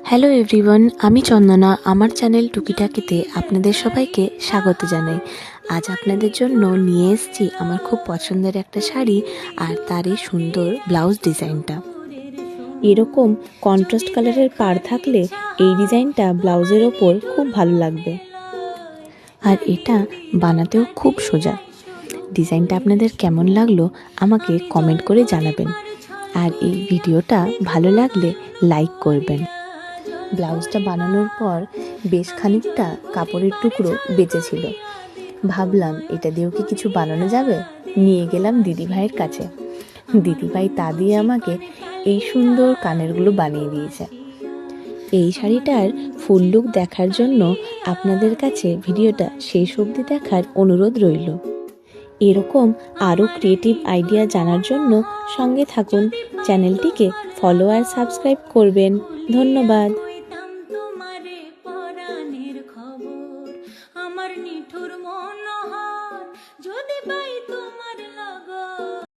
Hello everyone, আমি চন্দনা। আমার channel টুকিটাকিতে আপনাদের সবাইকে স্বাগত জানাই। আজ আপনাদের জন্য নিয়ে এসেছি আমার খুব পছন্দের একটা শাড়ি আর তার এই সুন্দর ব্লাউজ ডিজাইনটা। এরকম কন্ট্রাস্ট কালারের পাড় থাকলে এই ডিজাইনটা ব্লাউজের ওপর খুব ভালো লাগবে, আর এটা বানাতেও খুব সোজা। ডিজাইনটা আপনাদের কেমন লাগলো আমাকে কমেন্ট করে জানাবেন, আর এই ভিডিওটা ভালো লাগলে লাইক করবেন। ব্লাউজটা বানানোর পর বেশ খানিকটা কাপড়ের টুকরো বেঁচেছিল। ভাবলাম এটা দিয়েও কি কিছু বানানো যাবে। নিয়ে গেলাম দিদিভাইয়ের কাছে। দিদিভাই তা দিয়ে আমাকে এই সুন্দর কানেরগুলো বানিয়ে দিয়েছে। এই শাড়িটার ফুল লুক দেখার জন্য আপনাদের কাছে ভিডিওটা শেষ অবধি দেখার অনুরোধ রইল। এরকম আরও ক্রিয়েটিভ আইডিয়া জানার জন্য সঙ্গে থাকুন। চ্যানেলটিকে ফলো আর সাবস্ক্রাইব করবেন। ধন্যবাদ। আমার নিঠুর মনোহর যদি